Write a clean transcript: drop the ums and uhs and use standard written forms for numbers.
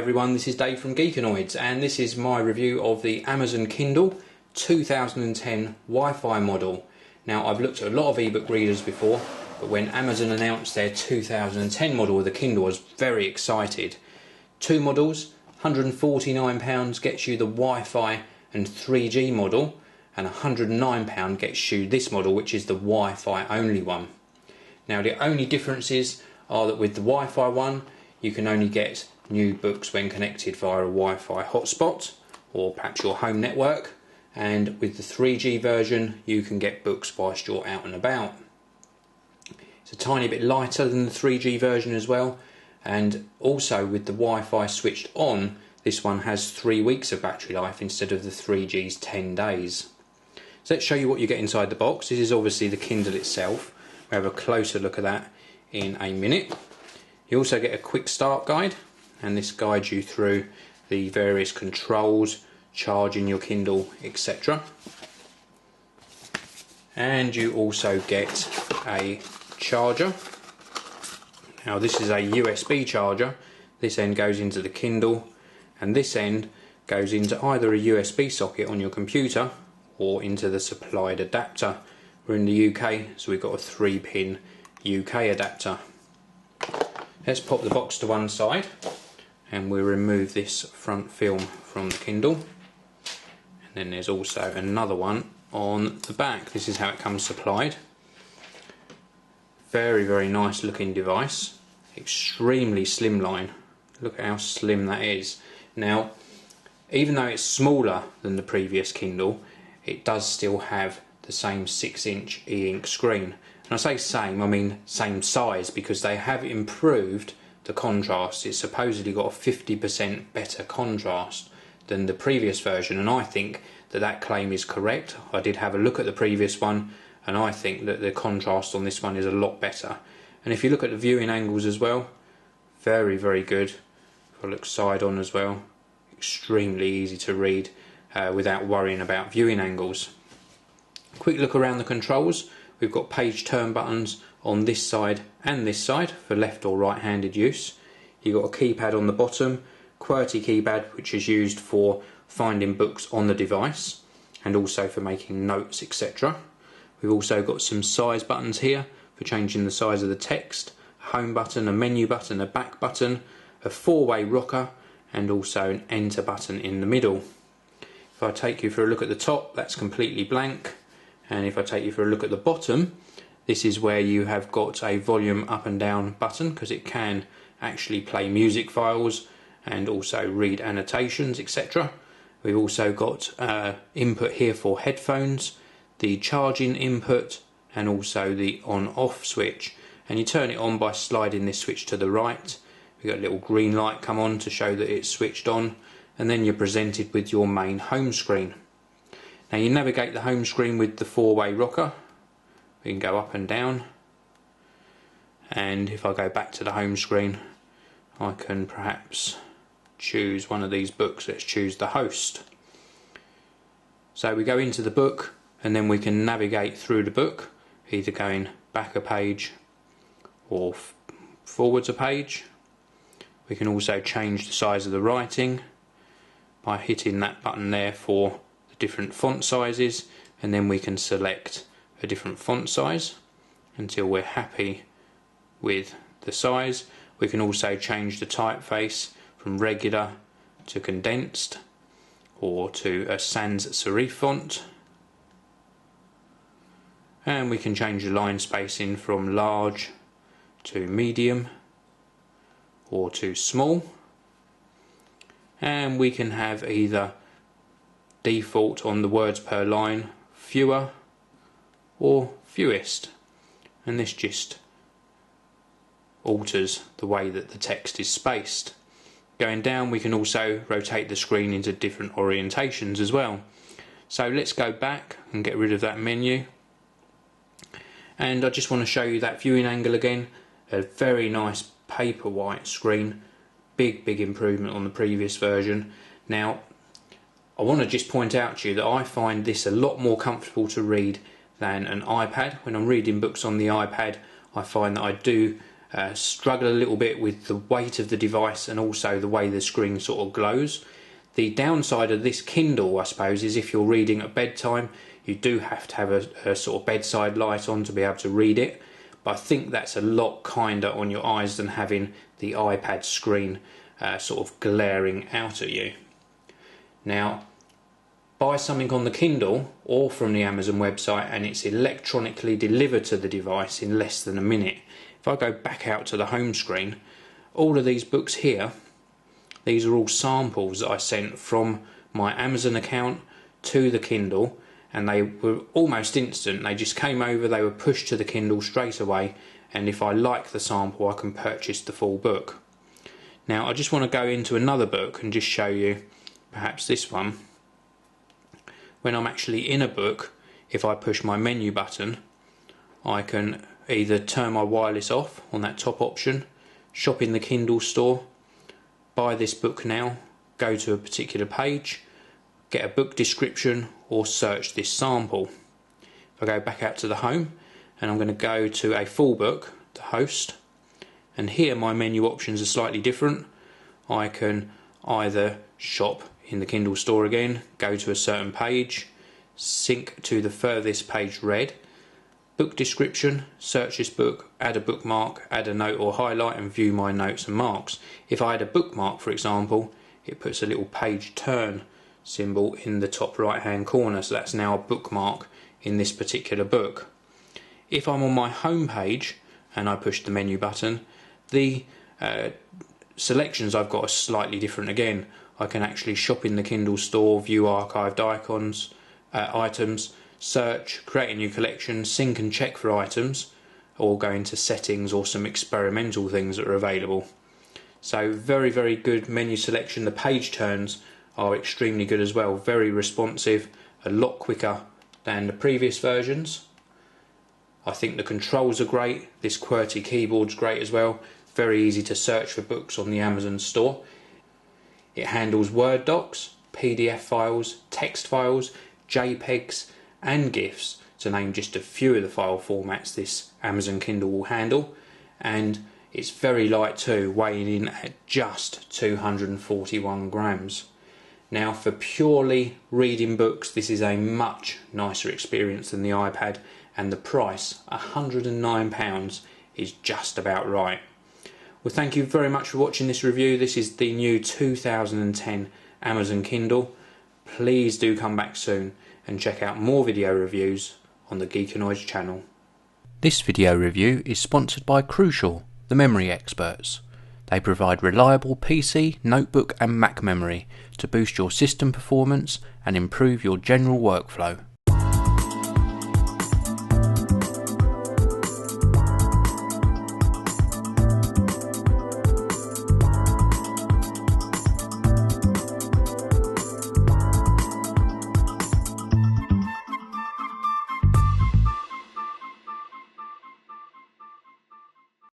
everyone, this is Dave from Geekanoids and this is my review of the Amazon Kindle 2010 Wi-Fi model. Now I've looked at a lot of ebook readers before, but when Amazon announced their 2010 model of the Kindle I was very excited. Two models, £149 gets you the Wi-Fi and 3G model, and £109 gets you this model, which is the Wi-Fi only one. Now the only differences are that with the Wi-Fi one you can only get new books when connected via a Wi-Fi hotspot or perhaps your home network, and with the 3G version you can get books whilst you're out and about. It's a tiny bit lighter than the 3G version as well, and also with the Wi-Fi switched on, this one has 3 weeks of battery life instead of the 3G's 10 days. So let's show you what you get inside the box. This is obviously the Kindle itself. We'll have a closer look at that in a minute. You also get a quick start guide, and this guides you through the various controls, charging your Kindle, etc. And you also get a charger. Now this is a USB charger. This end goes into the Kindle and this end goes into either a USB socket on your computer or into the supplied adapter. We're in the UK, so we've got a 3-pin UK adapter. Let's pop the box to one side and we'll remove this front film from the Kindle. And then there's also another one on the back. This is how it comes supplied. Very nice looking device. Extremely slimline. Look at how slim that is. Now, even though it's smaller than the previous Kindle, it does still have the same 6-inch e-ink screen. And I say same, I mean same size, because they have improved the contrast. It's supposedly got a 50% better contrast than the previous version, and I think that that claim is correct. I did have a look at the previous one and I think that the contrast on this one is a lot better. And if you look at the viewing angles as well, very good. If I look side on as well, extremely easy to read without worrying about viewing angles. Quick look around the controls. We've got page turn buttons on this side and this side for left or right handed use. You've got a keypad on the bottom, QWERTY keypad, which is used for finding books on the device and also for making notes, etc. We've also got some size buttons here for changing the size of the text, a home button, a menu button, a back button, a 4-way rocker and also an enter button in the middle. If I take you for a look at the top, that's completely blank. And if I take you for a look at the bottom, this is where you have got a volume up and down button, because it can actually play music files and also read annotations, etc. We've also got input here for headphones, the charging input and also the on-off switch. And you turn it on by sliding this switch to the right. We've got a little green light come on to show that it's switched on, and then you're presented with your main home screen. Now you navigate the home screen with the 4-way rocker. We can go up and down, and if I go back to the home screen I can perhaps choose one of these books. Let's choose The Host. So we go into the book and then we can navigate through the book, either going back a page or forwards a page. We can also change the size of the writing by hitting that button there for different font sizes, and then we can select a different font size until we're happy with the size. We can also change the typeface from regular to condensed or to a sans serif font, and we can change the line spacing from large to medium or to small, and we can have either default on the words per line, fewer or fewest, and this just alters the way that the text is spaced. Going down we can also rotate the screen into different orientations as well. So let's go back and get rid of that menu, and I just want to show you that viewing angle again. A very nice paper white screen, big improvement on the previous version. Now I want to just point out to you that I find this a lot more comfortable to read than an iPad. When I'm reading books on the iPad I find that I do struggle a little bit with the weight of the device and also the way the screen sort of glows. The downside of this Kindle, I suppose, is if you're reading at bedtime, you do have to have a sort of bedside light on to be able to read it. But I think that's a lot kinder on your eyes than having the iPad screen sort of glaring out at you. Now, buy something on the Kindle or from the Amazon website and it's electronically delivered to the device in less than a minute. If I go back out to the home screen, all of these books here, these are all samples that I sent from my Amazon account to the Kindle, and they were almost instant. They just came over, they were pushed to the Kindle straight away, and if I like the sample I can purchase the full book. Now I just want to go into another book and just show you perhaps this one. When I'm actually in a book, if I push my menu button, I can either turn my wireless off on that top option, shop in the Kindle store, buy this book now, go to a particular page, get a book description, or search this sample. If I go back out to the home and I'm going to go to a full book, the host, and here my menu options are slightly different. I can either shop in the Kindle store again, go to a certain page, sync to the furthest page read, book description, search this book, add a bookmark, add a note or highlight and view my notes and marks. If I add a bookmark, for example, it puts a little page turn symbol in the top right hand corner, so that's now a bookmark in this particular book. If I'm on my home page and I push the menu button, the selections I've got are slightly different again. I can actually shop in the Kindle store, view archived items, search, create a new collection, sync and check for items, or go into settings or some experimental things that are available. So very, very good menu selection. The page turns are extremely good as well, very responsive, a lot quicker than the previous versions. I think the controls are great, this QWERTY keyboard's great as well, very easy to search for books on the Amazon store. It handles Word docs, PDF files, text files, JPEGs and GIFs, to name just a few of the file formats this Amazon Kindle will handle, and it's very light too, weighing in at just 241 grams. Now for purely reading books, this is a much nicer experience than the iPad, and the price, £109, is just about right. Well, thank you very much for watching this review. This is the new 2010 Amazon Kindle. Please do come back soon and check out more video reviews on the Geekanoids channel. This video review is sponsored by Crucial, the memory experts. They provide reliable PC, notebook and Mac memory to boost your system performance and improve your general workflow.